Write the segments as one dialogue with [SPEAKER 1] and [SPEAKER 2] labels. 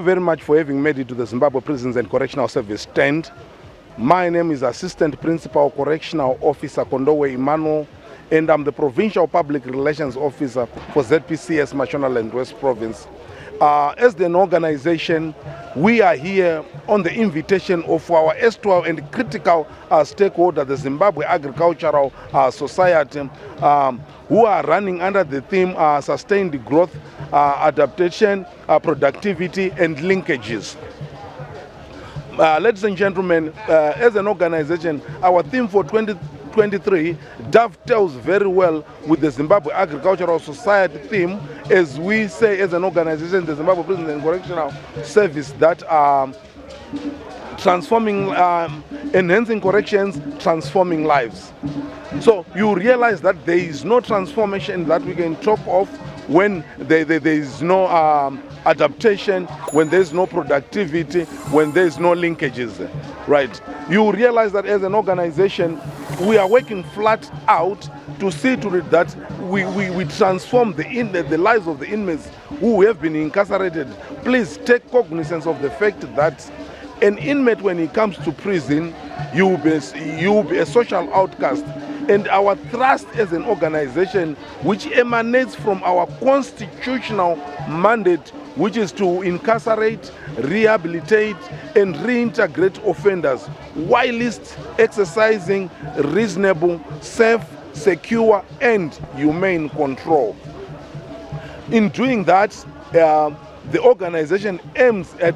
[SPEAKER 1] very much for having made it to the Zimbabwe Prisons and Correctional Service stand. My name is Assistant Principal Correctional Officer Kondowe Emmanuel, and I'm the Provincial Public Relations Officer for ZPCS Mashonaland West Province. As an organization, we are here on the invitation of our erstwhile and critical stakeholder, the Zimbabwe Agricultural Society, who are running under the theme Sustained Growth, Adaptation, Productivity and Linkages. Ladies and gentlemen, as an organization, our theme for 2023 dovetails very well with the Zimbabwe Agricultural Society theme, as we say as an organization, the Zimbabwe Prison and Correctional Service, that are transforming, enhancing corrections, transforming lives. So you realize that there is no transformation that we can talk of when there is no adaptation, when there is no productivity, when there is no linkages, right? You realize that as an organization, we are working flat out to see to it that we transform the lives of the inmates who have been incarcerated. Please take cognizance of the fact that an inmate, when he comes to prison, you will be a social outcast. And our thrust as an organization, which emanates from our constitutional mandate, which is to incarcerate, rehabilitate, and reintegrate offenders, whilst exercising reasonable, safe, secure, and humane control. In doing that, the organization aims at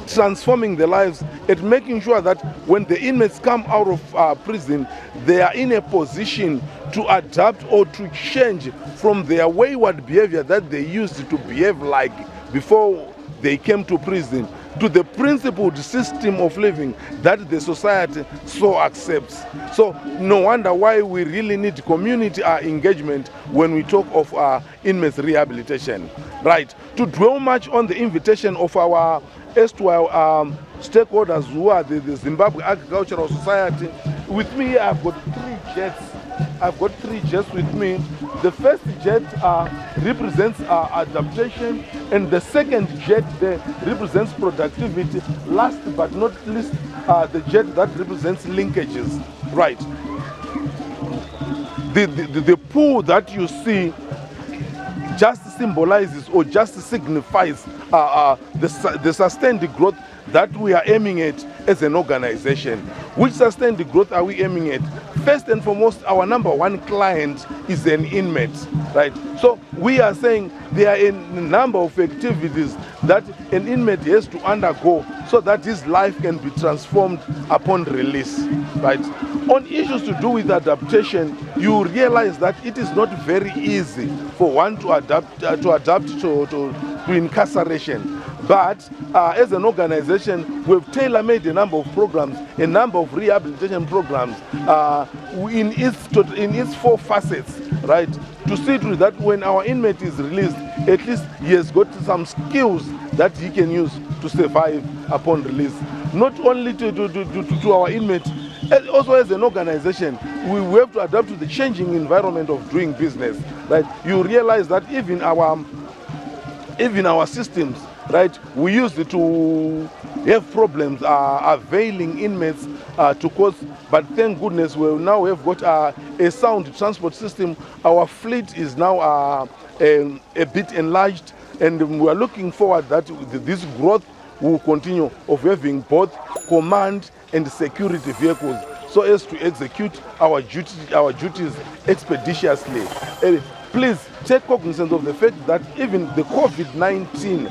[SPEAKER 1] transforming their lives, at making sure that when the inmates come out of prison, they are in a position to adapt or to change from their wayward behavior that they used to behave like before they came to prison, to the principled system of living that the society so accepts. So no wonder why we really need community engagement when we talk of inmates rehabilitation. Right, to dwell much on the invitation of our erstwhile stakeholders who are the Zimbabwe Agricultural Society, with me I've got three jets with me. The first jet represents adaptation, and the second jet there represents productivity. Last but not least, the jet that represents linkages. Right. The pool that you see just symbolizes or just signifies the sustained growth that we are aiming at as an organization. Which sustained growth are we aiming at? First and foremost, our number one client is an inmate, right? So we are saying there are a number of activities that an inmate has to undergo so that his life can be transformed upon release, right? On issues to do with adaptation, you realize that it is not very easy for one to adapt to incarceration. But as an organization, we've tailor-made a number of programs, a number of rehabilitation programs in its four facets, right? To see to that when our inmate is released, at least he has got some skills that he can use to survive upon release. Not only to our inmates, also as an organization, we have to adapt to the changing environment of doing business, right? You realize that even our systems, right, we used to have problems availing inmates to court, but thank goodness we now have got a sound transport system. Our fleet is now a bit enlarged, and we are looking forward that this growth will continue of having both command and security vehicles so as to execute our duties expeditiously. Please take cognizance of the fact that even the COVID-19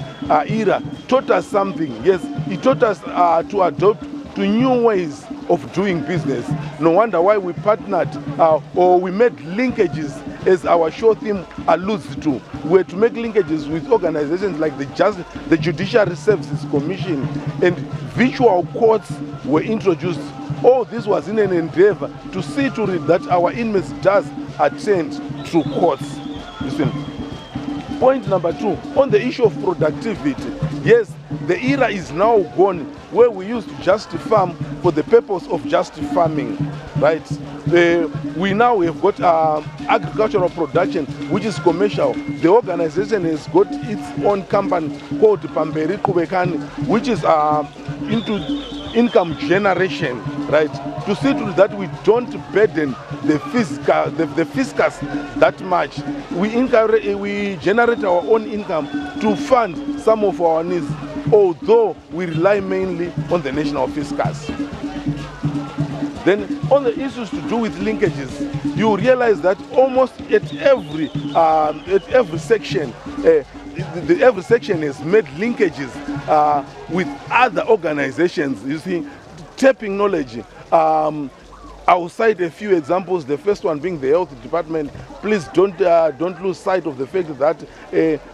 [SPEAKER 1] era taught us something. Yes, it taught us to adopt to new ways of doing business. No wonder why we partnered or we made linkages, as our show theme alludes to. We had to make linkages with organizations like the Judiciary Services Commission, and virtual courts were introduced. All this was in an endeavor to see to it that our inmates does attend through courts. Listen. Point number 2, on the issue of productivity. Yes, the era is now gone where we used to just farm for the purpose of just farming. right? We now have got agricultural production, which is commercial. The organization has got its own company called Pamberi Kubekani, which is into income generation, right? To see to that we don't burden the fiscus that much. We generate our own income to fund some of our needs, although we rely mainly on the national fiscus. Then on the issues to do with linkages, you realize that almost at every section, every section has made linkages with other organizations. You see, tapping knowledge. I'll cite a few examples. The first one being the health department. Please don't lose sight of the fact that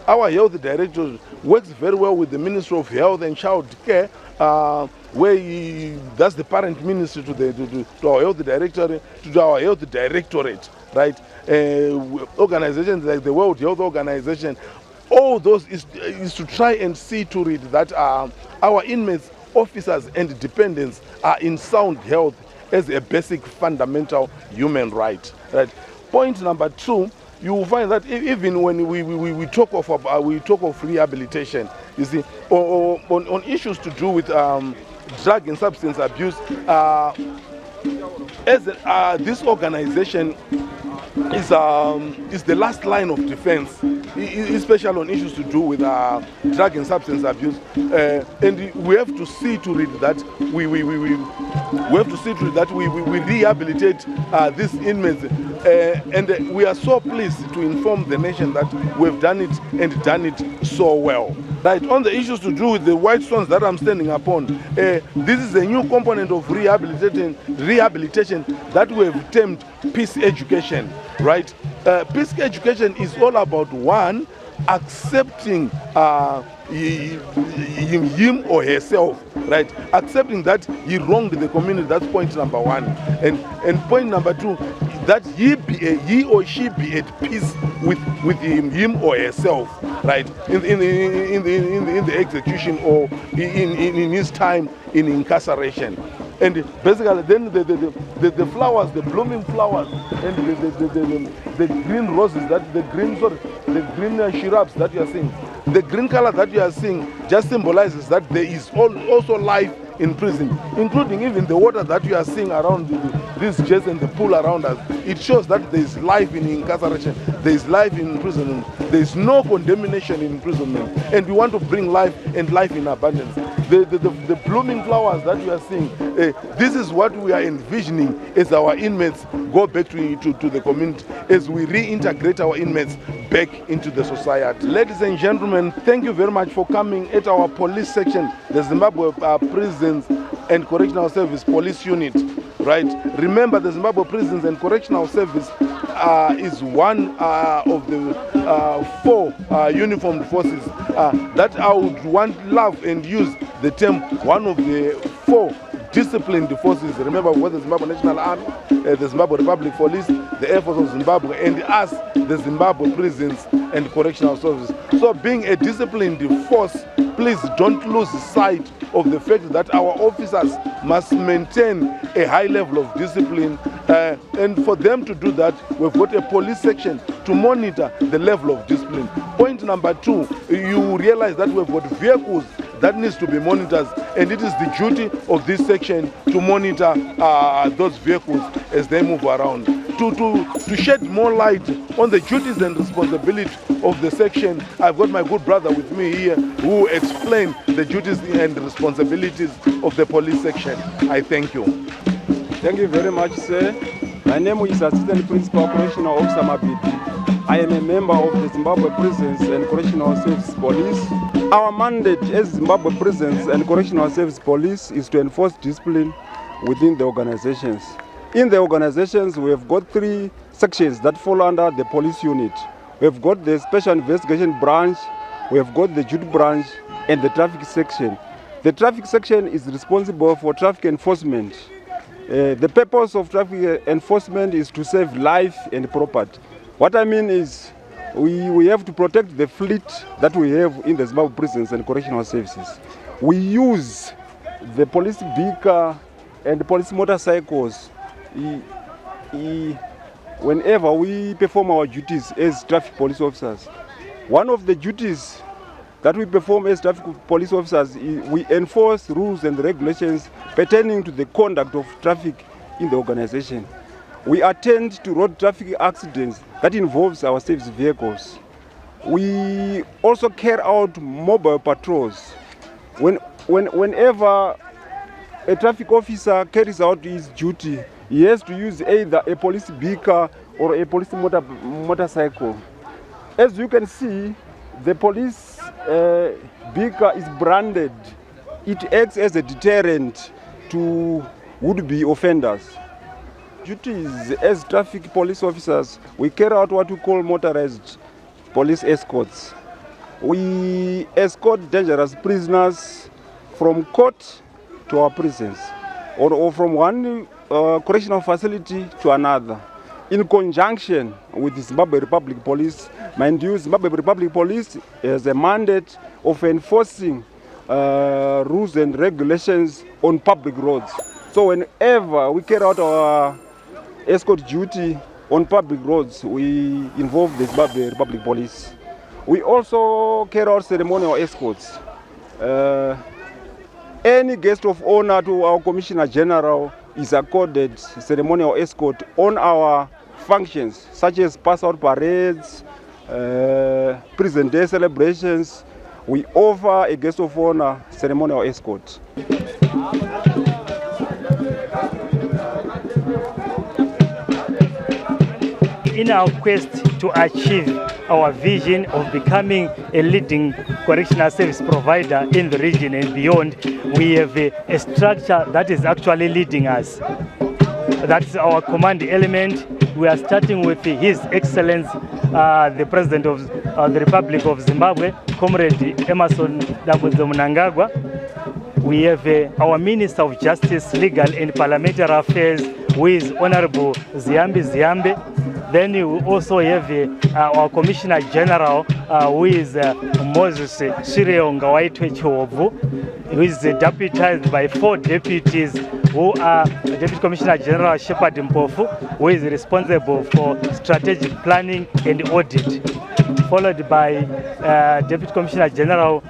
[SPEAKER 1] our health director works very well with the Ministry of Health and Child Care, where that's the parent ministry to our health directorate, right? Organizations like the World Health Organization. All those is to try and see to it that our inmates, officers, and dependents are in sound health as a basic fundamental human right. Right. Point number 2, you will find that even when we talk of rehabilitation, you see, on issues to do with drug and substance abuse, this organization is the last line of defense, especially on issues to do with drug and substance abuse, and we have to see to it that we rehabilitate these inmates, and we are so pleased to inform the nation that we have done it and done it so well. Right, on the issues to do with the white stones that I'm standing upon, this is a new component of rehabilitation that we have termed peace education. Right, peace education is all about one accepting him or herself, right? Accepting that he wronged the community. That's point number 1, and point number 2, that he or she be at peace with him or herself, right? In the execution or in his time in incarceration. And basically, then the flowers, the blooming flowers, and the green roses, the green shrubs that you are seeing, the green color that you are seeing just symbolizes that there is also life in prison, including even the water that you are seeing around these jets and the pool around us. It shows that there is life in incarceration, there is life in imprisonment, there is no condemnation in imprisonment, and we want to bring life and life in abundance. The blooming flowers that you are seeing, this is what we are envisioning as our inmates go back to the community, as we reintegrate our inmates back into the society. Ladies and gentlemen, thank you very much for coming at our police section, the Zimbabwe Prisons and Correctional Service Police Unit. Right. Remember, the Zimbabwe Prisons and Correctional Service is one of the 4 uniformed forces that I would love and use the term one of the 4 disciplined forces. Remember, what the Zimbabwe National Army, the Zimbabwe Republic Police, the Air Force of Zimbabwe, and us, the Zimbabwe Prisons and Correctional Service. So being a disciplined force, please don't lose sight of the fact that our officers must maintain a high level of discipline, and for them to do that, we've got a police section to monitor the level of discipline. Point number 2, you realize that we've got vehicles that needs to be monitored, and it is the duty of this section to monitor those vehicles as they move around. To shed more light on the duties and responsibilities of the section, I've got my good brother with me here who will explain the duties and responsibilities of the police section. I thank you.
[SPEAKER 2] Thank you very much, sir. My name is Assistant Principal Correctional Officer Mabidi. I am a member of the Zimbabwe Prisons and Correctional Service Police. Our mandate as Zimbabwe Prisons and Correctional Service Police is to enforce discipline within the organizations. In the organizations, we have got 3 sections that fall under the police unit. We have got the Special Investigation Branch, we have got the Duty Branch, and the Traffic Section. The Traffic Section is responsible for traffic enforcement. The purpose of traffic enforcement is to save life and property. What I mean is, we have to protect the fleet that we have in the Zimbabwe Prisons and Correctional Services. We use the police vehicle and police motorcycles whenever we perform our duties as traffic police officers, one of the duties that we perform as traffic police officers is we enforce rules and regulations pertaining to the conduct of traffic in the organization. We attend to road traffic accidents that involves our service vehicles. We also carry out mobile patrols. Whenever a traffic officer carries out his duty, he has to use either a police vehicle or a police motorcycle. As you can see, the police vehicle is branded. It acts as a deterrent to would-be offenders. Duties as traffic police officers, we carry out what we call motorized police escorts. We escort dangerous prisoners from court to our prisons, or from one correctional facility to another, in conjunction with the Zimbabwe Republic Police. Mind you, Zimbabwe Republic Police has a mandate of enforcing rules and regulations on public roads. So whenever we carry out our escort duty on public roads, we involve the Zimbabwe Republic Police. We also carry out ceremonial escorts. Any guest of honor to our Commissioner General is accorded ceremonial escort on our functions, such as pass-out parades, prison day celebrations. We offer a guest of honor ceremonial escort.
[SPEAKER 3] In our quest to achieve our vision of becoming a leading correctional service provider in the region and beyond, we have a structure that is actually leading us. That's our command element. We are starting with His Excellency, the President of the Republic of Zimbabwe, Comrade Emerson Mnangagwa. We have our Minister of Justice, Legal and Parliamentary Affairs, who is Honorable Ziambe. Then we also have our Commissioner General, who is Moses Shireo Ngawaitwe Chihovu, who is deputized by 4 deputies, who are Deputy Commissioner General Shepard Mpofu, who is responsible for strategic planning and audit, followed by Deputy Commissioner General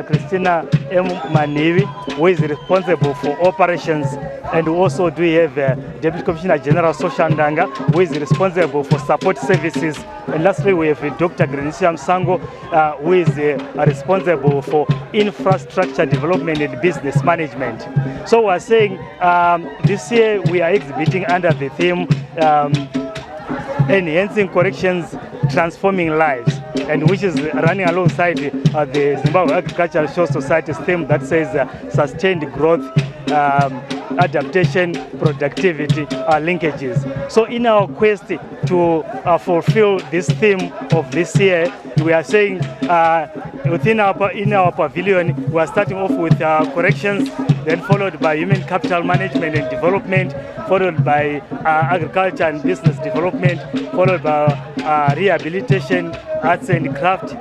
[SPEAKER 3] Christina M. Manivi, who is responsible for operations. And also do we have Deputy Commissioner General Soshandanga, who is responsible for support services. And lastly, we have Dr. Grenicia Msango, who is responsible for infrastructure development and business management. So we're saying this year we are exhibiting under the theme Enhancing Corrections, Transforming Lives, and which is running alongside the Zimbabwe Agricultural Social Society's theme that says sustained growth, adaptation, productivity, linkages. So in our quest to fulfill this theme of this year, we are saying in our pavilion, we are starting off with corrections, then followed by human capital management and development, followed by agriculture and business development, followed by rehabilitation, arts and craft,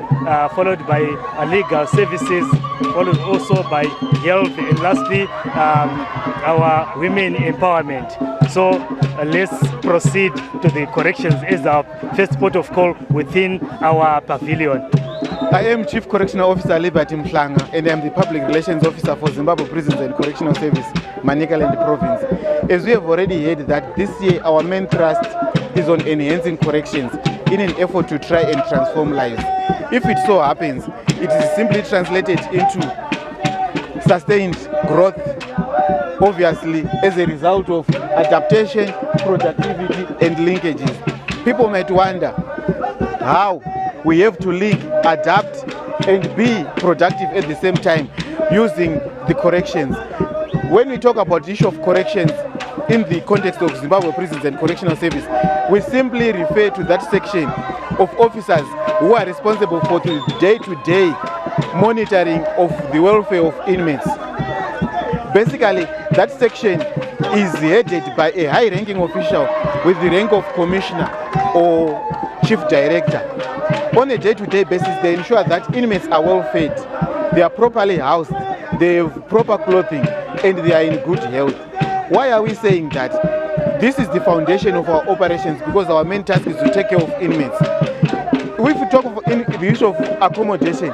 [SPEAKER 3] followed by legal services, followed also by health, and lastly our women empowerment. So let's proceed to the corrections as our first port of call within our pavilion.
[SPEAKER 4] I am Chief Correctional Officer Liberty Mhlanga, and I am the Public Relations Officer for Zimbabwe Prisons and Correctional Service, Manicaland Province. As we have already heard that this year our main thrust is on enhancing corrections in an effort to try and transform lives. If it so happens, it is simply translated into sustained growth, obviously as a result of adaptation, productivity and linkages. People might wonder how we have to link, adapt and be productive at the same time using the corrections. When we talk about the issue of corrections in the context of Zimbabwe Prisons and Correctional Service, we simply refer to that section of officers who are responsible for the day-to-day monitoring of the welfare of inmates. Basically, that section is headed by a high-ranking official with the rank of commissioner or chief director. On a day-to-day basis, they ensure that inmates are well fed, they are properly housed, they have proper clothing, and they are in good health. Why are we saying that? This is the foundation of our operations because our main task is to take care of inmates. If we talk of the issue of accommodation,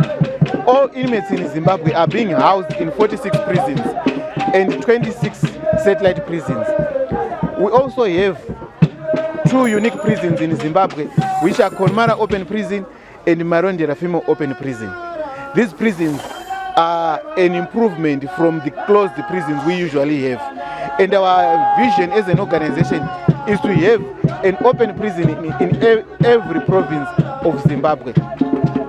[SPEAKER 4] all inmates in Zimbabwe are being housed in 46 prisons and 26 satellite prisons. We also have 2 unique prisons in Zimbabwe, which are Konmara Open Prison and Marondera Female Open Prison. These prisons are an improvement from the closed prisons we usually have. And our vision as an organization is to have an open prison in every province of Zimbabwe.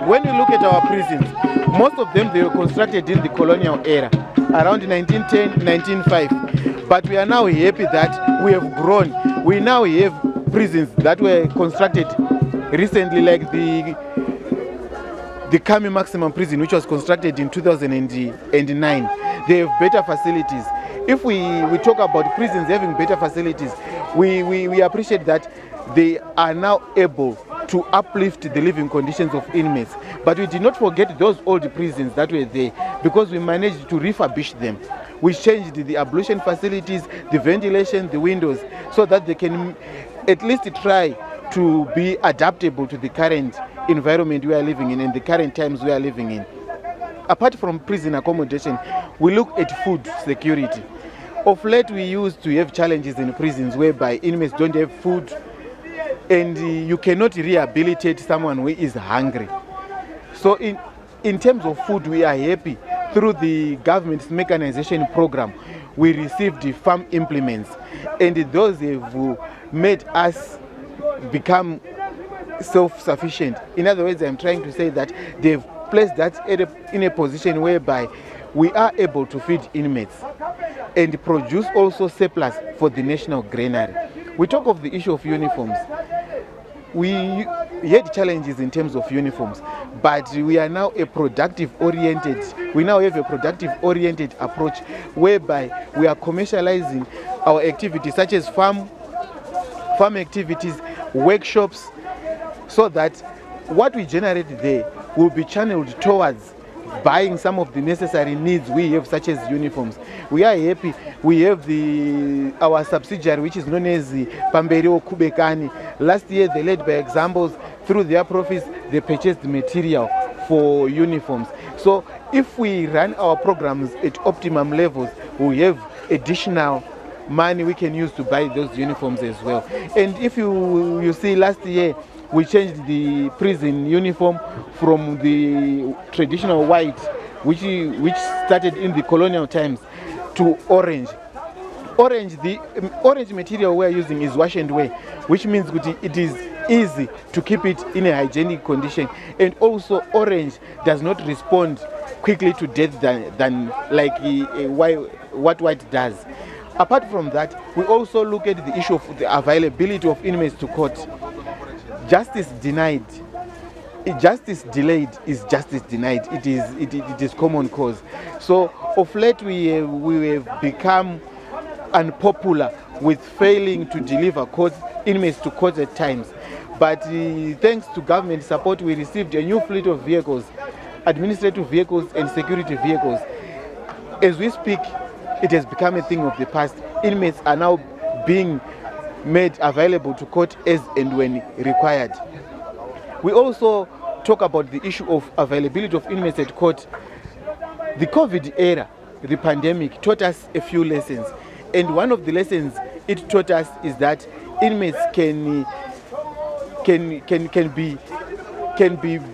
[SPEAKER 4] When you look at our prisons, most of them they were constructed in the colonial era, around 1910, 1905. But we are now happy that we have grown. We now have prisons that were constructed recently, like the Kami Maximum Prison, which was constructed in 2009. They have better facilities. If we talk about prisons having better facilities, we appreciate that they are now able to uplift the living conditions of inmates. But we did not forget those old prisons that were there, because we managed to refurbish them. We changed the ablution facilities, the ventilation, the windows, so that they can at least try to be adaptable to the current environment we are living in and the current times we are living in. Apart from prison accommodation, we look at food security. Of late, we used to have challenges in prisons whereby inmates don't have food, and you cannot rehabilitate someone who is hungry. So in terms of food, we are happy. Through the government's mechanization program, we received the farm implements, and those have made us become self-sufficient. In other words, I'm trying to say that they've placed that in a position whereby we are able to feed inmates and produce also surplus for the national granary. We talk of the issue of uniforms. We had challenges in terms of uniforms, but we are now a productive-oriented. We now have a productive-oriented approach whereby we are commercializing our activities, such as farm activities, workshops, so that what we generate there will be channeled towards buying some of the necessary needs we have, such as uniforms. We are happy. We have our subsidiary, which is known as the Pamberio Kubekani. Last year, they led by examples. Through their profits, they purchased material for uniforms. So if we run our programs at optimum levels, we have additional money we can use to buy those uniforms as well. And if you see, last year, we changed the prison uniform from the traditional white, which started in the colonial times, to orange. The orange material we are using is wash and wear, which means it is easy to keep it in a hygienic condition. And also, orange does not respond quickly to death than like what white does. Apart from that, we also look at the issue of the availability of inmates to court. Justice denied, justice delayed is justice denied. It is common cause. So of late we have become unpopular with failing to deliver inmates to court at times. But thanks to government support, we received a new fleet of vehicles, administrative vehicles and security vehicles. As we speak, it has become a thing of the past. Inmates are now being made available to court as and when required. We also talk about the issue of availability of inmates at court. The COVID era, the pandemic, taught us a few lessons. And one of the lessons it taught us is that inmates can be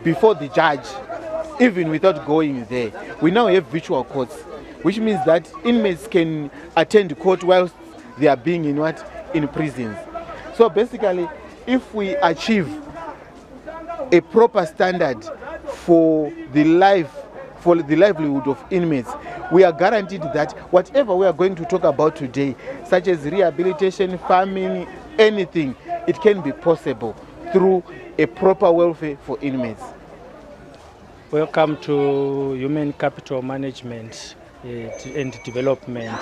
[SPEAKER 4] before the judge even without going there. We now have virtual courts, which means that inmates can attend court whilst they are being in prisons. So basically, if we achieve a proper standard for the livelihood of inmates, we are guaranteed that whatever we are going to talk about today, such as rehabilitation, farming, anything, it can be possible through a proper welfare for inmates.
[SPEAKER 5] Welcome to Human Capital Management and Development.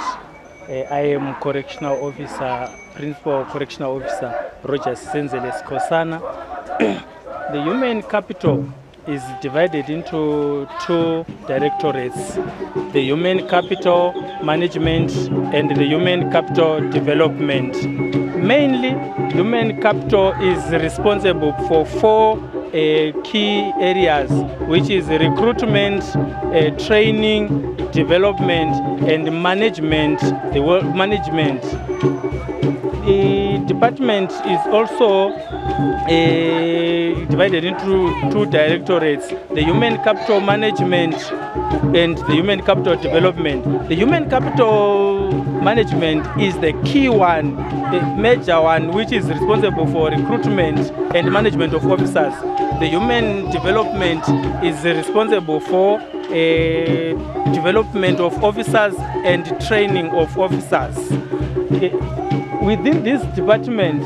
[SPEAKER 5] I am Correctional Officer, Principal Correctional Officer Roger Senzeles Kosana. The Human Capital is divided into two directorates: the Human Capital Management and the Human Capital Development. Mainly, human capital is responsible for 4 key areas, which is recruitment, training, development, and management. The work management. The department is also divided into 2 directorates: the human capital management and the human capital development. The human capital management is the key one, the major one, which is responsible for recruitment and management of officers. The human development is responsible for development of officers and training of officers. Within this department,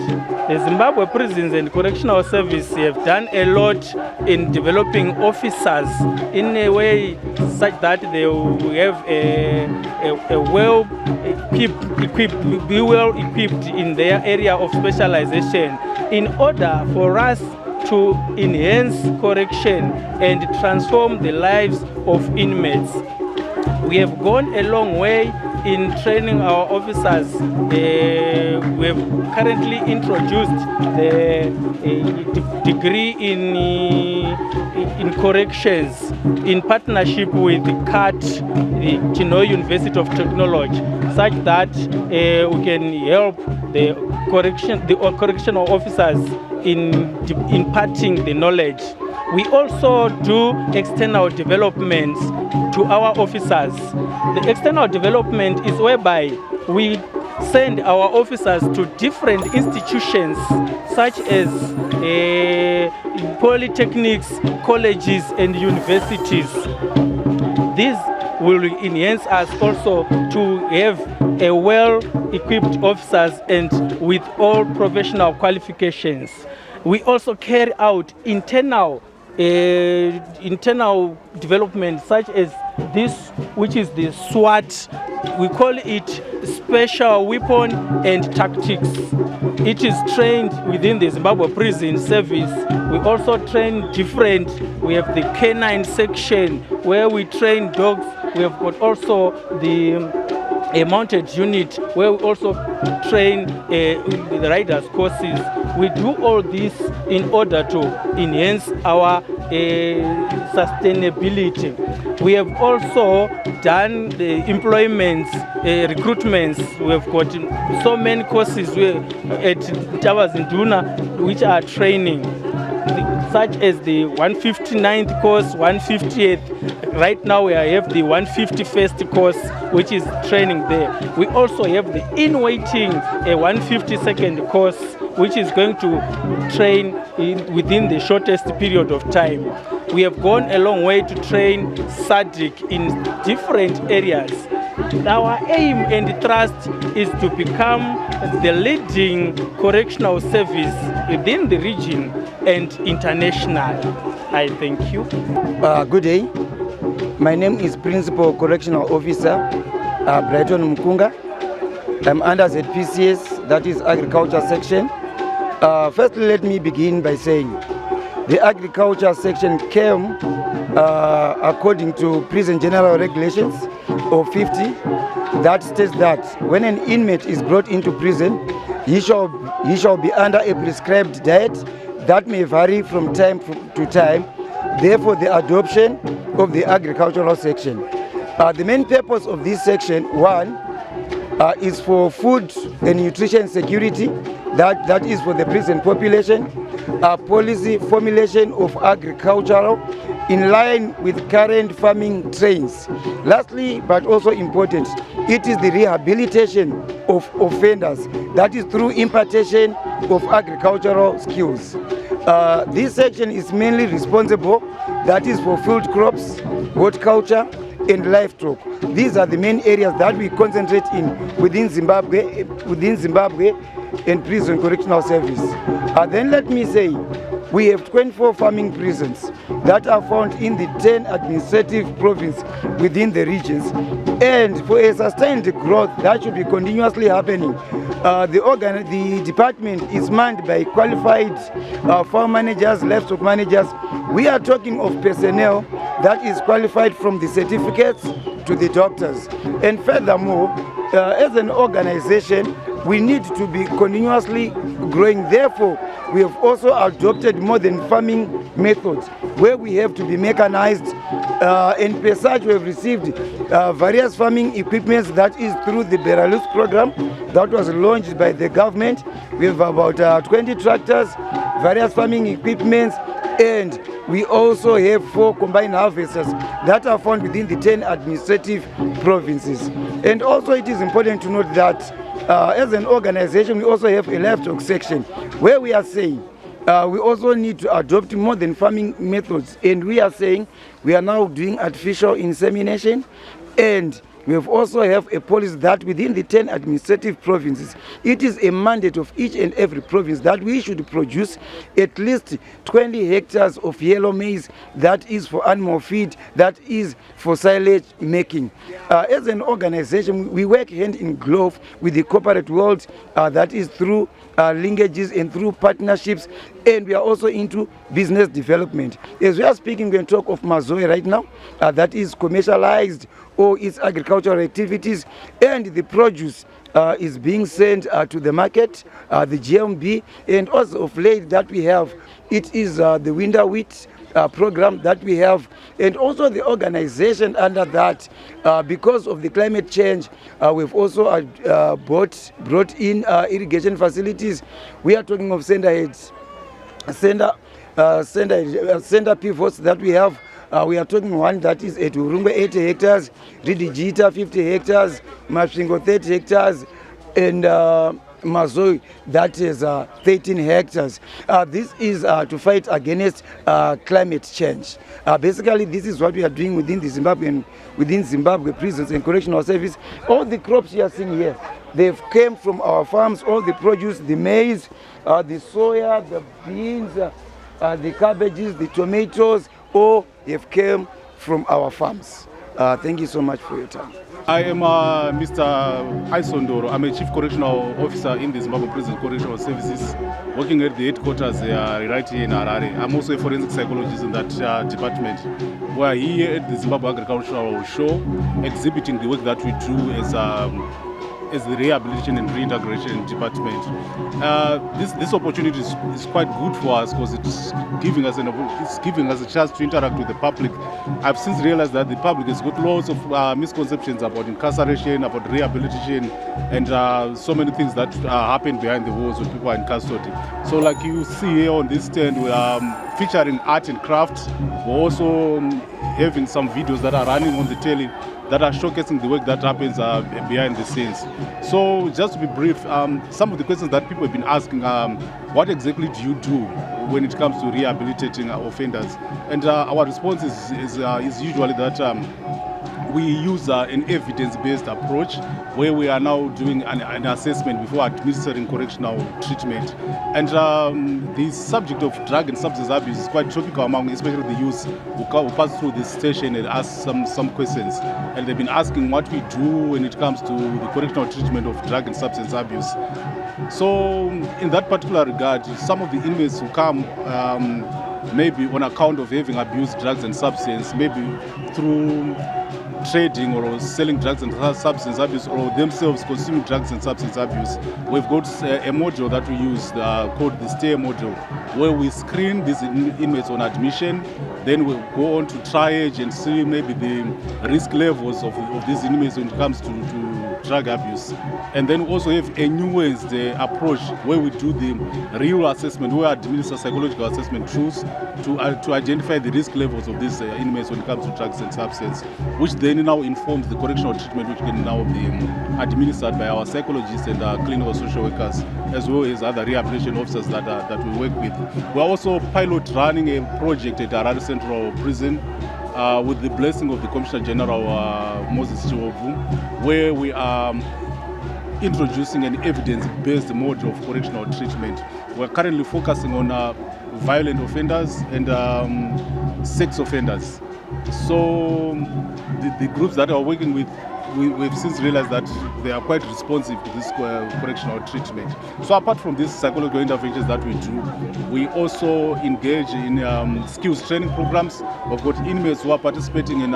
[SPEAKER 5] the Zimbabwe Prisons and Correctional Service have done a lot in developing officers in a way such that they will have a be well equipped in their area of specialization, in order for us to enhance correction and transform the lives of inmates. We have gone a long way in training our officers. We have currently introduced the degree in corrections in partnership with the CAT, the Chino University of Technology, such that we can help the correctional officers in imparting the knowledge. We also do external developments to our officers. The external development is whereby we send our officers to different institutions such as polytechnics, colleges and universities. This will enhance us also to have a well-equipped officers and with all professional qualifications. We also carry out internal development such as this, which is the SWAT. We call it Special Weapon and Tactics. It is trained within the Zimbabwe Prison Service. We also train different. We have the canine section where we train dogs. We have got also a mounted unit where we also train the riders courses. We do all this in order to enhance our sustainability. We have also done the employments, recruitments. We have got so many courses at Towers in Duna which are training, such as the 159th course, 150th. Right now we have the 151st course, which is training there. We also have the in-waiting 152nd course, which is going to train within the shortest period of time. We have gone a long way to train SADC in different areas. Our aim and thrust is to become the leading correctional service within the region and international. I thank you.
[SPEAKER 6] Good day. My name is Principal Correctional Officer Brighton Mkunga. I'm under ZPCS, that is Agriculture Section. Firstly, let me begin by saying the Agriculture Section came according to Prison General Regulations of 50, that states that when an inmate is brought into prison, he shall be under a prescribed diet that may vary from time to time. Therefore, the adoption of the Agricultural Section. The main purpose of this section, one, is for food and nutrition security, that is for the prison population, policy formulation of agricultural in line with current farming trends. Lastly, but also important, it is the rehabilitation of offenders, that is through impartation of agricultural skills. This section is mainly responsible, that is for field crops, horticulture and livestock. These are the main areas that we concentrate in within Zimbabwe and Prison Correctional Service. Then let me say, we have 24 farming prisons that are found in the 10 administrative provinces within the regions. And for a sustained growth that should be continuously happening, the department is manned by qualified farm managers, livestock managers. We are talking of personnel that is qualified from the certificates to the doctors. And furthermore, as an organization, we need to be continuously growing. Therefore, we have also adopted modern farming methods where we have to be mechanized, and per such we have received various farming equipments, that is through the Belarus program that was launched by the government. We have about 20 tractors, various farming equipments, and we also have 4 combined harvesters that are found within the 10 administrative provinces. And also it is important to note that as an organization, we also have a livestock section where we are saying we also need to adopt modern farming methods, and we are saying we are now doing artificial insemination, and we have also have a policy that within the 10 administrative provinces, it is a mandate of each and every province that we should produce at least 20 hectares of yellow maize, that is for animal feed, that is for silage making. As an organization, we work hand in glove with the corporate world, that is through linkages and through partnerships, and we are also into business development. As we are speaking, we can talk of Mazoe right now, that is commercialized or its agricultural activities, and the produce is being sent to the market, the GMB, and also of late that we have, it is the winter wheat program that we have, and also the organization under that, because of the climate change, we've also brought in irrigation facilities. We are talking of center pivots that we have. We are talking one that is at Urungwe 80 hectares, Ridigita 50 hectares, Mapingo 30 hectares, and Mazoe that is 13 hectares. This is to fight against climate change. Basically, this is what we are doing within the within Zimbabwe prisons and correctional service. All the crops you are seeing here, they've came from our farms. All the produce, the maize, the soya, the beans, the cabbages, the tomatoes, all have came from our farms. Thank you so much for your time.
[SPEAKER 7] I am Mr. Aisondoro. I'm a Chief Correctional Officer in the Zimbabwe Prison Correctional Services, working at the headquarters right here in Harare. I'm also a forensic psychologist in that department. We are here at the Zimbabwe Agricultural Show, exhibiting the work that we do as the Rehabilitation and Reintegration Department. This opportunity is quite good for us because it's giving us a chance to interact with the public. I've since realized that the public has got lots of misconceptions about incarceration, about rehabilitation, and so many things that happen behind the walls when people are in custody. So like you see here on this stand, we are featuring art and crafts. We're also having some videos that are running on the telly that are showcasing the work that happens behind the scenes. So just to be brief, some of the questions that people have been asking, what exactly do you do when it comes to rehabilitating offenders? And our response is usually that we use an evidence-based approach where we are now doing an assessment before administering correctional treatment. And the subject of drug and substance abuse is quite topical among especially the youth who pass through this station and ask some questions. And they've been asking what we do when it comes to the correctional treatment of drug and substance abuse. So in that particular regard, some of the inmates who come maybe on account of having abused drugs and substance, maybe through trading or selling drugs and substance abuse, or themselves consuming drugs and substance abuse. We've got a module that we use called the STAY module, where we screen these inmates on admission, then we go on to triage and see maybe the risk levels of these inmates when it comes to drug abuse. And then also have a nuanced approach where we do the real assessment, where we administer psychological assessment tools to identify the risk levels of these inmates when it comes to drugs and substance, which then now informs the correctional treatment which can now be administered by our psychologists and clinical social workers, as well as other rehabilitation officers that we work with. We're also pilot running a project at Harare Central Prison with the blessing of the Commissioner General Moses Chiwovu, where we are introducing an evidence-based mode of correctional treatment. We're currently focusing on violent offenders and sex offenders. So the groups that are working with we've since realized that they are quite responsive to this correctional treatment. So apart from these psychological interventions that we do, we also engage in skills training programs. We've got inmates who are participating in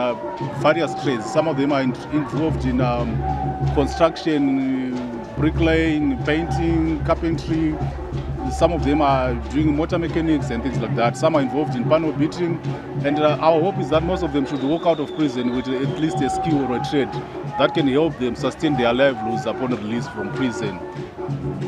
[SPEAKER 7] various trades. Some of them are involved in construction, bricklaying, painting, carpentry. Some of them are doing motor mechanics and things like that. Some are involved in panel beating. And our hope is that most of them should walk out of prison with at least a skill or a trade that can help them sustain their livelihoods upon release from prison.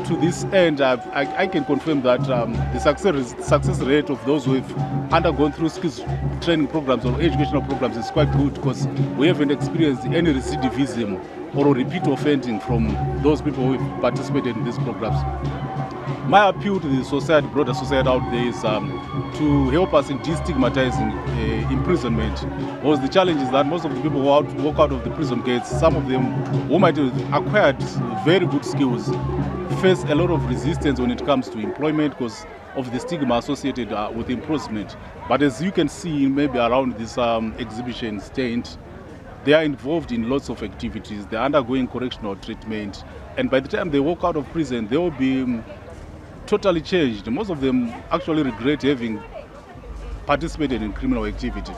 [SPEAKER 7] To this end, I can confirm that the success rate of those who have undergone through skills training programs or educational programs is quite good, because we haven't experienced any recidivism or repeat offending from those people who have participated in these programs. My appeal to the society, broader society out there, is to help us in destigmatizing imprisonment. Because the challenge is that most of the people who walk out of the prison gates, some of them who might have acquired very good skills, face a lot of resistance when it comes to employment because of the stigma associated with imprisonment. But as you can see, maybe around this exhibition stand, they are involved in lots of activities. They are undergoing correctional treatment, and by the time they walk out of prison, they will be totally changed. Most of them actually regret having participated in criminal activity,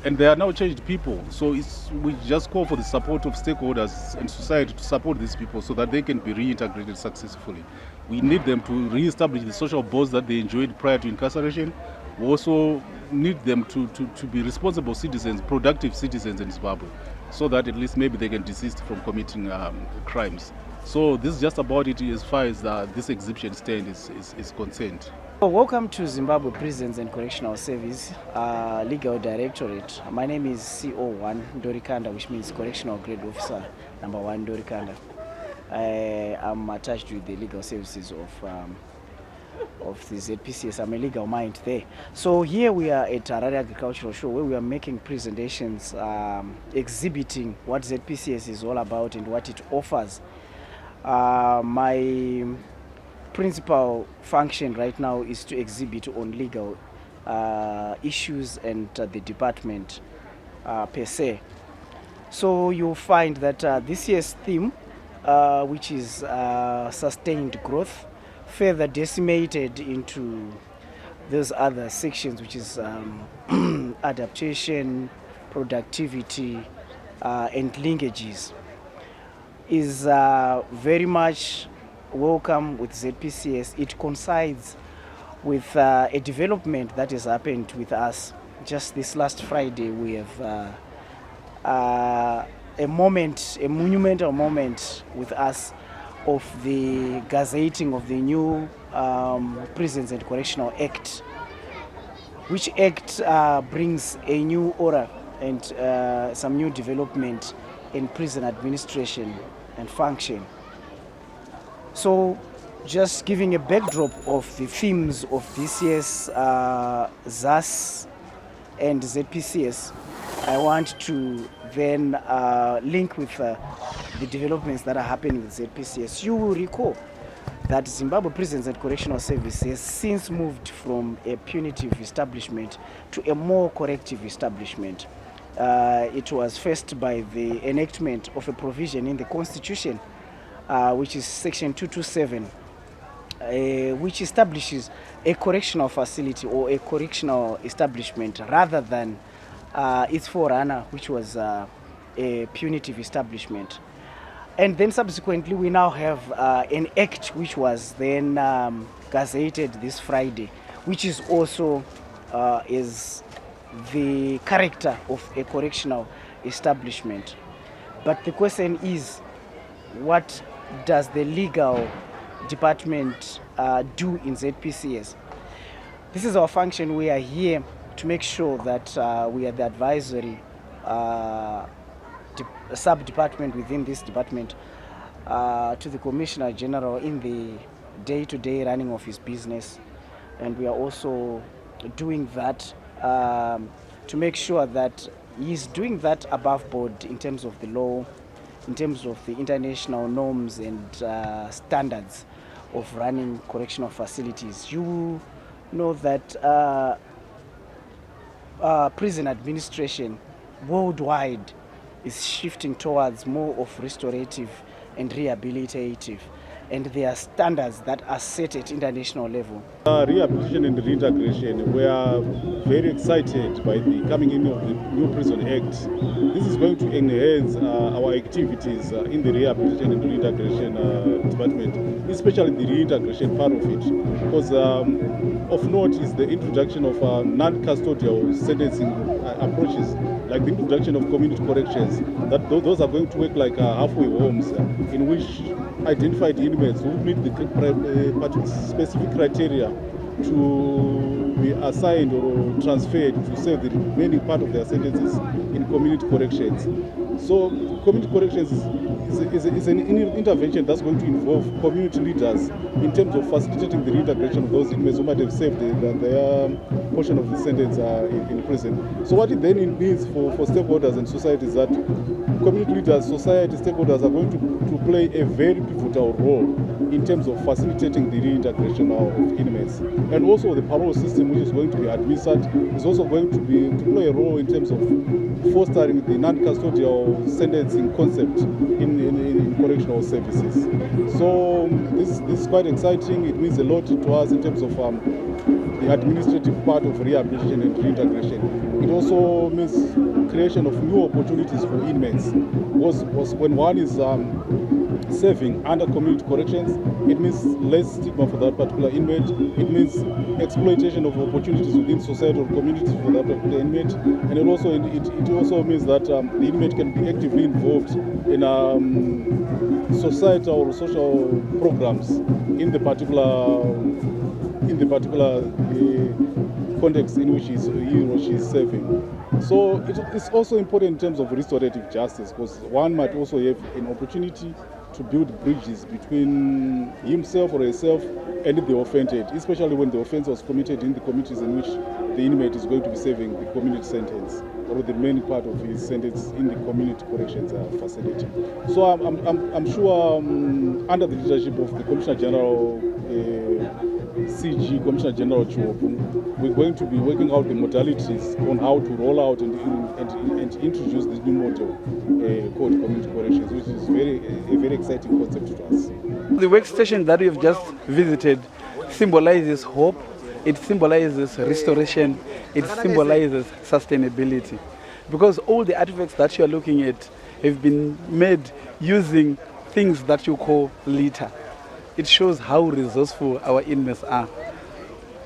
[SPEAKER 7] and they are now changed people. So we just call for the support of stakeholders and society to support these people so that they can be reintegrated successfully. We need them to re-establish the social bonds that they enjoyed prior to incarceration. We also need them to be responsible citizens, productive citizens in Zimbabwe, so that at least maybe they can desist from committing crimes. So this is just about it as far as this exhibition stand is concerned.
[SPEAKER 8] Welcome to Zimbabwe Prisons and Correctional Service Legal Directorate. My name is CO1 Dorikanda, which means Correctional Grade Officer number 1 Dorikanda. I'm attached with the legal services of the ZPCS. I'm a legal mind there. So here we are at Harare Agricultural Show, where we are making presentations exhibiting what ZPCS is all about and what it offers. My principal function right now is to exhibit on legal issues and the department per se. So you'll find that this year's theme, which is sustained growth, further decimated into those other sections, which is adaptation, productivity, and linkages, is very much welcome with ZPCS. It coincides with a development that has happened with us. Just this last Friday, we have a monumental moment with us of the gazetting of the new Prisons and Correctional Act, which act brings a new aura and some new development in prison administration and function. So just giving a backdrop of the themes of this year's ZAS and ZPCS, I want to then link with the developments that are happening with ZPCS. You will recall that Zimbabwe Prisons and Correctional Service has since moved from a punitive establishment to a more corrective establishment. It was first by the enactment of a provision in the Constitution, which is Section 227, which establishes a correctional facility or a correctional establishment rather than its forerunner, which was a punitive establishment. And then subsequently we now have an act which was then gazetted this Friday, which is also is the character of a correctional establishment. But the question is, what does the legal department do in ZPCS? This is our function. We are here to make sure that we are the advisory sub-department within this department to the Commissioner General in the day-to-day running of his business. And we are also doing that to make sure that he's doing that above board in terms of the law, in terms of the international norms and standards of running correctional facilities. You know that prison administration worldwide is shifting towards more of restorative and rehabilitative, and there are standards that are set at international level.
[SPEAKER 7] Rehabilitation and reintegration, we are very excited by the coming in of the new Prison Act. This is going to enhance our activities in the rehabilitation and reintegration department, especially the reintegration part of it. Because of note is the introduction of non-custodial sentencing approaches, like the introduction of community corrections. That those are going to work like halfway homes, in which identified inmates who meet the specific criteria to be assigned or transferred to serve the remaining part of their sentences in community corrections. So community corrections is an intervention that's going to involve community leaders in terms of facilitating the reintegration of those inmates who might have served their portion of the sentence in prison. So what it then means for stakeholders and society is that community leaders, society, stakeholders are going to play a very pivotal role in terms of facilitating the reintegration of inmates. And also the parole system, which is going to be administered, is also going to play a role in terms of fostering the non-custodial sentencing concept in correctional services. So this is quite exciting. It means a lot to us in terms of the administrative part of rehabilitation and reintegration. It also means creation of new opportunities for inmates. Was when one is serving under community corrections, it means less stigma for that particular inmate. It means exploitation of opportunities within society or communities for that particular inmate. And it also means that the inmate can be actively involved in societal or social programs in the particular context in which he or she is serving. So it's also important in terms of restorative justice, because one might also have an opportunity to build bridges between himself or herself and the offended, especially when the offense was committed in the communities in which the inmate is going to be serving the community sentence, or the remaining part of his sentence in the community corrections facility. So I'm sure under the leadership of the Commissioner General CG, Commissioner General Chopu, we're going to be working out the modalities on how to roll out and introduce this new model called community corrections, which is a very exciting concept to us.
[SPEAKER 9] The workstation that we have just visited symbolizes hope, it symbolizes restoration, it symbolizes sustainability. Because all the artifacts that you are looking at have been made using things that you call litter. It shows how resourceful our inmates are.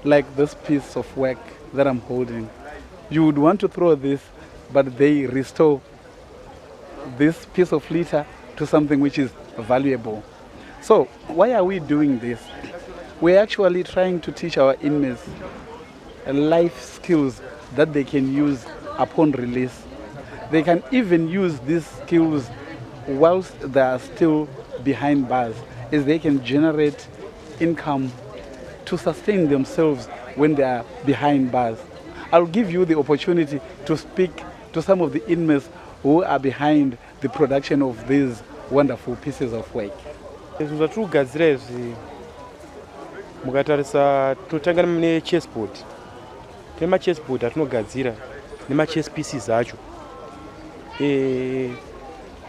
[SPEAKER 9] Like this piece of work that I'm holding. You would want to throw this, but they restore this piece of litter to something which is valuable. So why are we doing this? We're actually trying to teach our inmates life skills that they can use upon release. They can even use these skills whilst they are still behind bars, as they can generate income to sustain themselves when they are behind bars. I'll give you the opportunity to speak to some of the inmates who are behind the production of these wonderful pieces of work.
[SPEAKER 10] Mukatarisa tinotanga nechessboard. Tine machessboard atinogadzira nemachess pieces acho.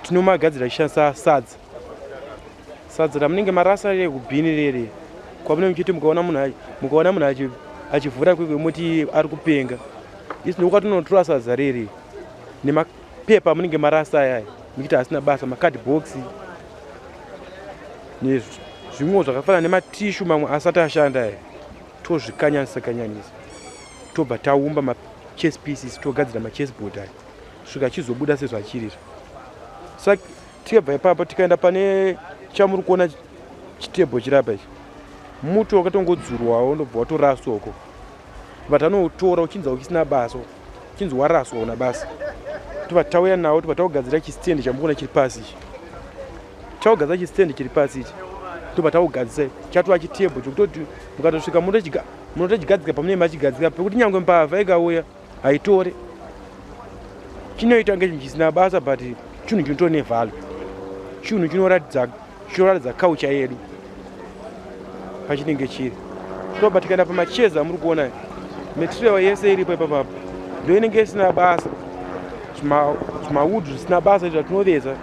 [SPEAKER 10] Tinomagadzira tichishandisa sadza ramunenge marasa rekubhini rere. Kwamunenge muchiti mukaona munhu achivhura kwekwe muti ari kupenga. Isi ndokwatinotora sadza rere nemapepa amunenge marasa aya muchiti asina basa, macardbox nezvimwe zvakafanana nematishu mamwe asati ashanda aya. Tozvikanyanisa tobva taumba machess pieces togadzira machessboard aya kusvika achizobuda sezvachirira. Saka tikabva ipapo tikaenda pane chamuri kuona chitebho chirapa ichi, muti wakatongodzurwawo ndobva watoraswa uko. Vatanotora uchinzi uchisina basa, uchinzi waraswa una basa. Tobva tauya nawo tobva taugadzira chistendi chamukuona chiri pasi ichi. Taugadzira chistendi chiri pasi ichi. Tobva taugadzira chatova chitebho chokutoti mukatosvika munotochigadzika pamunenge machigadzika pekuti nyangwe mbavha ikauya haitore. Chinoita ngechinhu chisina basa but chinhu chinotori nevhalue. Chinhu chinoratidza culture yedu pachinenge chiri. Tobva tikaenda pamacheza muri kuona material yese iripo ipapo ndio inenge isina basa. zvimaudhu zvisina basa izvi zvatinoveza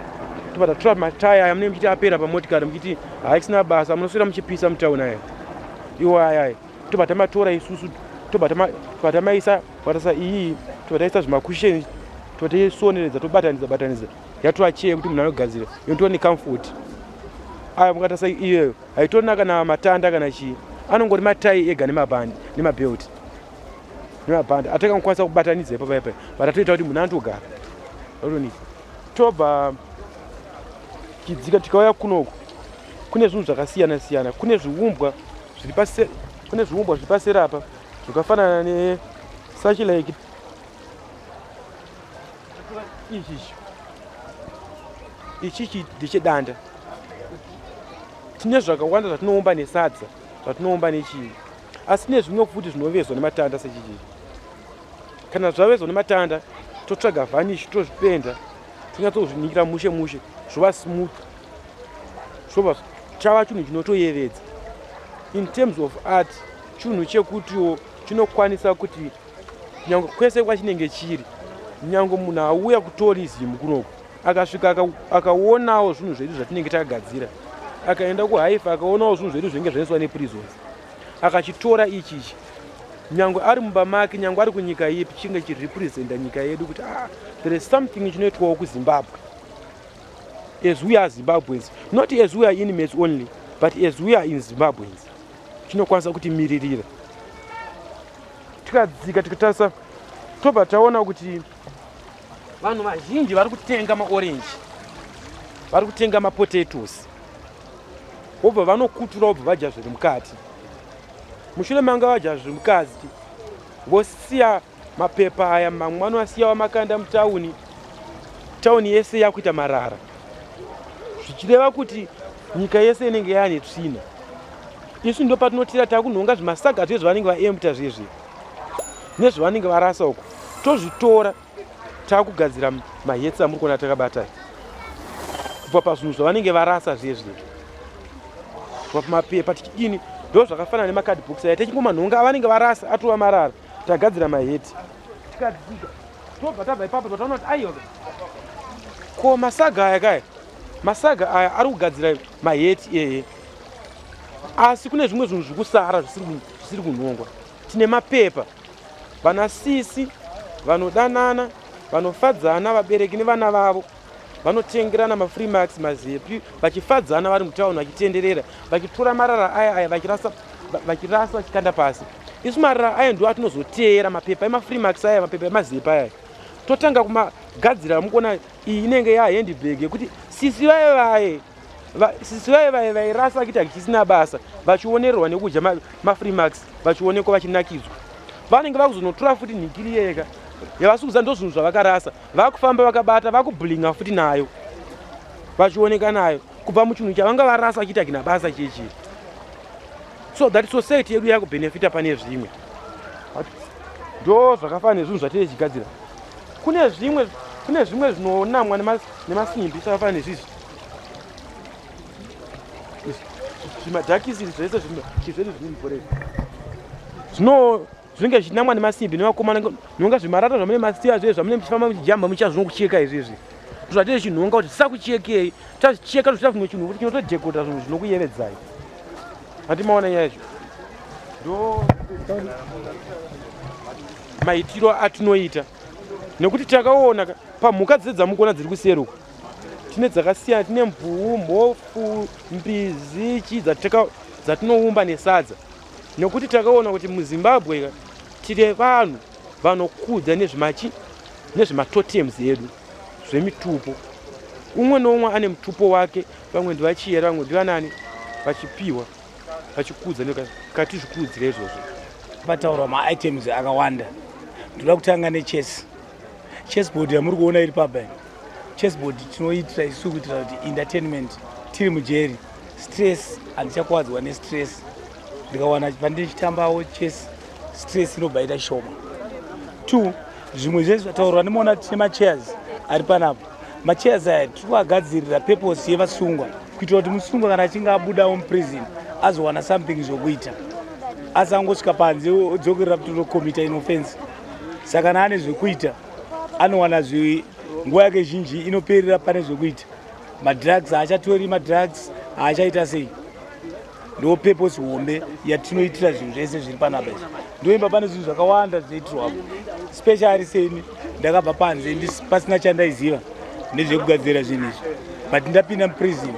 [SPEAKER 10] tobva tatora mataya aya munenge muchiti apera pamotikari muchiti haisina basa munoswera muchipisa mutauni aya iwo ayaya tobva tamatora isusu tobva tamaisa kwarasa iyi tobva taisa zvimakusheni tobva taisoneredza tobatanidza yatova cheye kuti munhu anogadzira yotora necomfort aya mukatarisa iyoyo haitorina kana matanda kana chii anongori matai ega nemabhandi nemabelt nemabhandi atakangokwanisa kubatanidza ipapaipai vatatoita kuti munhu andogara atonii tobva tichidzika tikauya kunoku kune zvinhu zvakasiyana siyana kune zviumbwa zviri paseri apa zvakafanana nesuch like ichichi ndechedanda tine zvakawanda zvatinoumba nesadza zvatinoumba nechii asi nezvimwe futi zvinovezwa nematanda sechichi kana zvavezwa nematanda totsvaga vanishi tozvipenda tinyatsozvinikira mushe zvova smooth zvobva chava chinhu chinotoyevedza in terms of art chinhu chekutiwo chinokwanisa kuti nyange kwese kwachinenge chiri nyange munhu auya kutourism kunoku akasvika akaonawo zvinhu zvedu zvatinenge takagadzira akaenda kuhaifa akaonawo zvinhu zvedu zvinenge zvaiswa neprisons akachitora ichichi nyange ari mumba make nyange ari kunyika ipi chinge chirepresenta nyika yedu kuti there is something chinoitwawo kuZimbabwe as we are Zimbabweans, not as we are inmates only, but as we are in Zimbabweans. Chinokwanisa kuti miririra tikadzika tikatarisa tobva taona kuti vanhu vazhinji vari kutenga maorange vari kutenga mapotatoes vobva vanokutura vobva vadya zviri mukati mushure manga vadya zviri mukati vosiya mapepa aya mamwe anosiyawo makanda mutauni tauni yese yakuita marara zvichireva kuti nyika yese inenge yaane tsvina isu ndo patinotira takunhonga zvimasaga zvezvavanenge vaemta zvezve nezvavanenge varasa uko tozvitora takugadzira mahetsi amuri kuona takabata kubva pazvinhu zvavanenge varasa zvezve kubva pamapepa tichidini ndo zvakafanana nemakadhibhokisi aya techingomanhonga avanenge varasa atova marara tagadzira maheti tikadzika tobva tabva ipapo totaona kuti aiwa ko masaga aya kaya masaga aya ari kugadzira maheti asi kune zvimwe zvinhu zvikusara zvisiri kunhongwa tine mapepa vanasisi vanodanana vanofadzana vabereki nevana vavo vanotengerana mafreemax mazepi vachifadzana vari mutauni vachitenderera vachitora marara aya vachirasa vachikanda pasi isu marara aya ndo atinozoteera mapepa emafreemax aya mapepa emazepi aya totanga kumagadzira mukuona iyi inenge yahandbag yekuti sisi vaye vairasa vachiita chisina basa vachionerwa nekudya mafreemax vachionekwa vachinakidzwa vanenge vakuzonotora futi nhikiri yega yavasikuza ndo zvinhu zvavakarasa vakufamba vakabata vakublinga futi nayo vachioneka nayo kubva muchinhu chavanga varasa vachiita kina basa chechiri so that society yedu yakubhenefita pane zvimwe ndo zvakafanana nezvinhu zvatiri chigadzira kune zvimwe zvinonamwa nemasimbi zvakafanana nezvizvi zvimadhakisiri zvese chizvedu zvimporei zvinenge zvichinamwa nemasimbi nevakomana nonga zvimarata zvamune masiya zvezvo zvamune muchifamba muchijamba mucha zvinokucheka izvezvi zvatiri chinhonga kuti tisakuchekei tachicheka zvichita zvimwe chinhu kuti chinotojekota zvinhu zvinokuyevedzai hatimaona yaizvo ndo maitiro atinoita nekuti takaona pamhuka dzese dzamukuona dziri kuseruka tine dzakasiyana tine mbuu mhofu mbizi chii dzatinoumba nesadza nekuti takaona kuti muZimbabwe tine vanhu vanokudza nezvematotems edu zvemitupo umwe noumwe ane mutupo wake vamwe ndivachiyera vamwe ndivanani vachipiwa vachikudza katizvikudzira izvozvo
[SPEAKER 8] pataurwa maitems akawanda ndoda kutanga nechessboard yamuri kuona iri pabani chessboard tinoitira isu kuitira kuti entertainment tiri mujeri stress handichakwadzwa nestress ndikawana pandichitambawo chess stress inobva ita shoma 2 zvimwe zvese zvataurwa ndimoona tine machairs ari panapo machairs aya tiri kuagadzirira purpose yevasungwa kuitira kuti musungwa kana achinge abudawo muprison azowana something zvokuita asangosvika panze odzokerera kuti tokomita inoffense saka naane zvekuita
[SPEAKER 11] anowana nguva yake zhinji inoperera pane zvekuita madrugs haachatori madrugs haachaita sei ndo purpose hombe yatinoitira zvinhu zvese zviri panapa izvi ndoimba pane zvinhu zvakawanda zvinoitirwapo specially seni ndakabva panze pasina nezvekugadzira zvinhu izvi but ndapinda muprison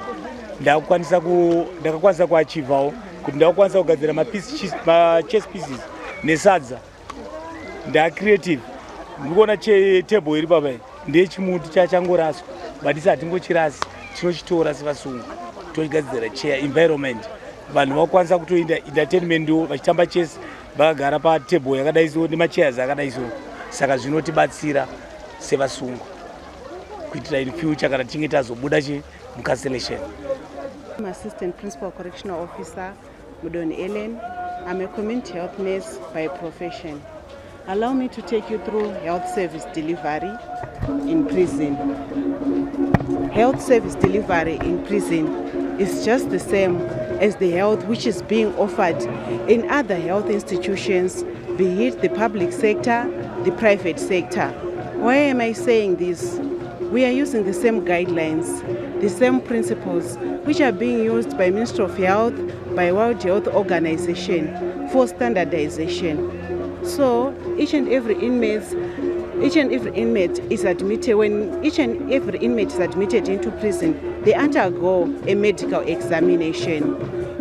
[SPEAKER 11] ndakakwanisa kuachivawo kuti ndakakwanisa kugadzira machess pieces nesadza ndaacreative. Ndikuona table iri baba ndechimuti chachangoraswa but hatingochirasi tinochitora sevasungu tochigadzira chair environment vanhu vakwanisa kutoenda entertainment vachitamba chess vakagara patable yakadai so nemachairs akadai so saka zvinotibatsira sevasungu kuitira in future kana tinge tazobuda Incarceration.
[SPEAKER 12] I'm Assistant Principal Correctional Officer Mudon Ellen. I'm a community health nurse by profession. Allow me to take you through health service delivery in prison. Health service delivery in prison is just the same as the health which is being offered in other health institutions, be it the public sector, the private sector. Why am I saying this? We are using the same guidelines, the same principles which are being used by Ministry of Health, by World Health Organization for standardization. So each and every inmate is admitted. When each and every inmate is admitted into prison, they undergo a medical examination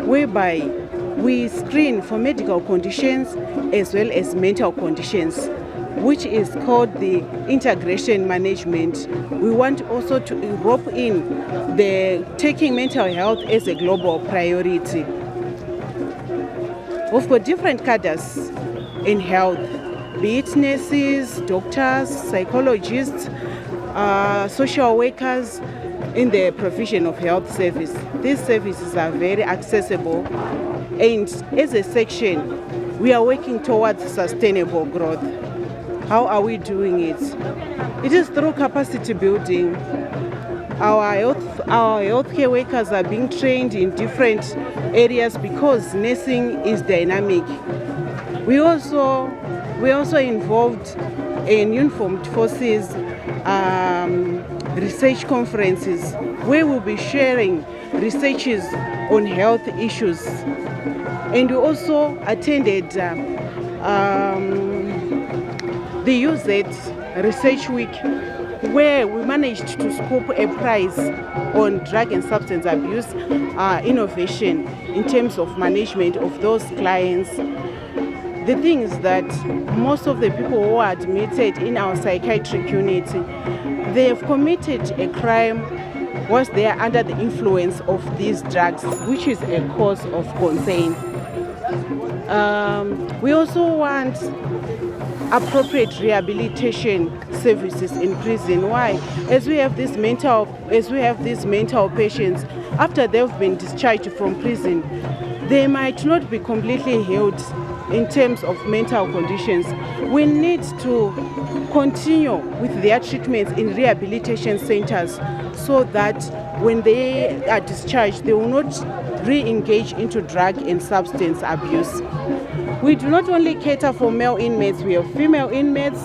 [SPEAKER 12] whereby we screen for medical conditions as well as mental conditions, which is called the integration management. We want also to rope in the taking mental health as a global priority. We've got different cadres in health, be it nurses, doctors, psychologists, social workers in the provision of health service. These services are very accessible, and as a section, we are working towards sustainable growth. How are we doing it? It is through capacity building. Our healthcare workers are being trained in different areas because nursing is dynamic. We also involved in uniformed forces research conferences where we'll be sharing researches on health issues. And we also attended the UZ Research Week, where we managed to scoop a prize on drug and substance abuse innovation in terms of management of those clients. The thing is that most of the people who are admitted in our psychiatric unit, they have committed a crime once they are under the influence of these drugs, which is a cause of concern. We also want appropriate rehabilitation services in prison. Why? As we have these mental patients, after they've been discharged from prison, they might not be completely healed in terms of mental conditions. We need to continue with their treatments in rehabilitation centers so that when they are discharged, they will not re-engage into drug and substance abuse. We do not only cater for male inmates, we have female inmates,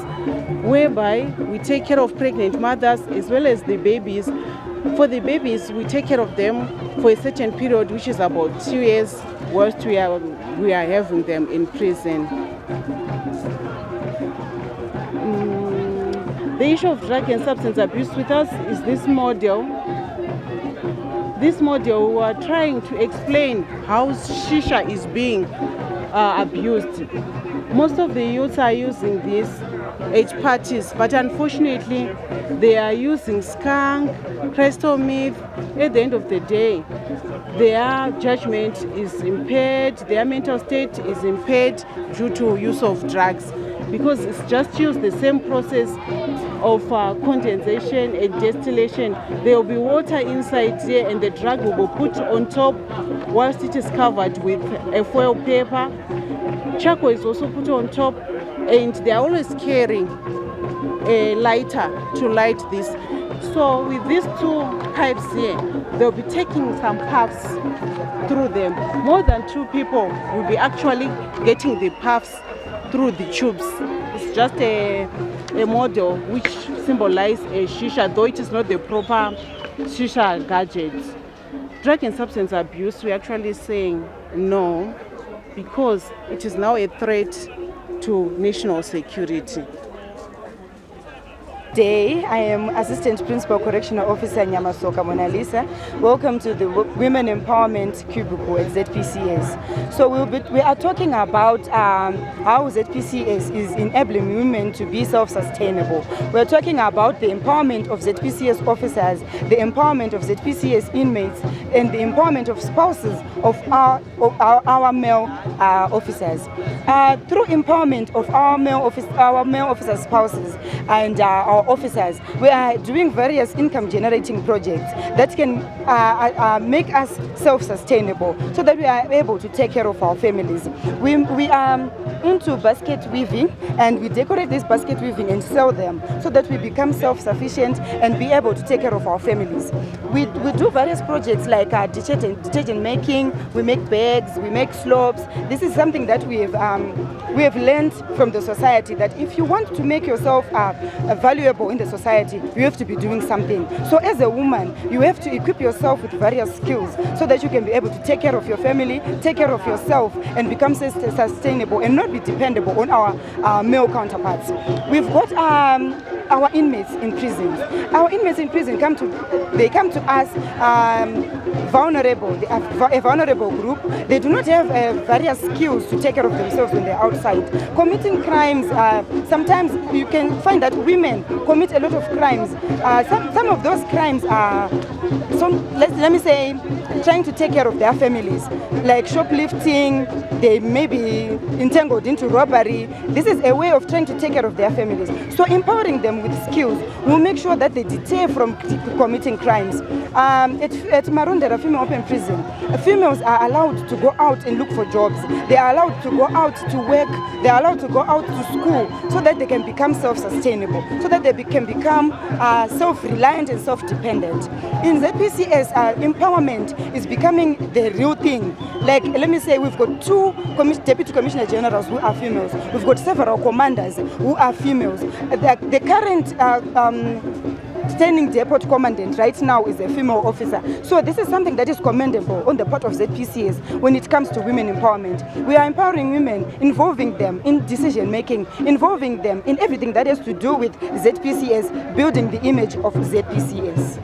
[SPEAKER 12] whereby we take care of pregnant mothers as well as the babies. For the babies, we take care of them for a certain period, which is about 2 years, whilst we are having them in prison. The issue of drug and substance abuse with us is this model. This model, we are trying to explain how shisha is being abused. Most of the youths are using this at parties, but unfortunately they are using skunk, crystal meth. At the end of the day, their judgment is impaired, their mental state is impaired due to use of drugs, because it's just used the same process of condensation and distillation. There will be water inside here and the drug will be put on top whilst it is covered with a foil paper. Charcoal is also put on top, and they are always carrying a lighter to light this. So with these two pipes here, they'll be taking some puffs through them. More than 2 people will be actually getting the puffs through the tubes. It's just a a model which symbolizes a shisha, though it is not the proper shisha gadget. Drug and substance abuse, we're actually saying no, because it is now a threat to national security.
[SPEAKER 13] Today, I am Assistant Principal Correctional Officer Nyamasoka Mona Lisa. Welcome to the Women Empowerment Cubicle at ZPCS. So we are talking about how ZPCS is enabling women to be self-sustainable. We're talking about the empowerment of ZPCS officers, the empowerment of ZPCS inmates, and the empowerment of spouses of our male officers. Through empowerment of our male officer spouses and our officers, we are doing various income generating projects that can make us self-sustainable so that we are able to take care of our families. We are into basket weaving, and we decorate this basket weaving and sell them so that we become self-sufficient and be able to take care of our families. We do various projects like detergent making, we make bags, we make slopes. This is something that we have learned from the society, that if you want to make yourself valuable in the society, you have to be doing something. So as a woman, you have to equip yourself with various skills so that you can be able to take care of your family, take care of yourself, and become sustainable and not be dependable on our male counterparts. We've got our inmates in prisons. Our inmates in prison come to us vulnerable. They are a vulnerable group. They do not have various skills to take care of themselves when they're outside. Committing crimes, sometimes you can find that women commit a lot of crimes. Some of those crimes are, let me say, trying to take care of their families, like shoplifting. They may be entangled into robbery. This is a way of trying to take care of their families. So empowering them with skills will make sure that they deter from committing crimes. At Marundera Female Open Prison, females are allowed to go out and look for jobs. They are allowed to go out to work. They are allowed to go out to school so that they can become self-sustainable, so that they can become self-reliant and self-dependent. In ZPCS, empowerment is becoming the real thing. Like, let me say, we've got 2 Deputy Commissioner Generals who are females. We've got several commanders who are females. The current standing depot commandant right now is a female officer. So this is something that is commendable on the part of ZPCS when it comes to women empowerment. We are empowering women, involving them in decision making, involving them in everything that has to do with ZPCS, building the image of ZPCS.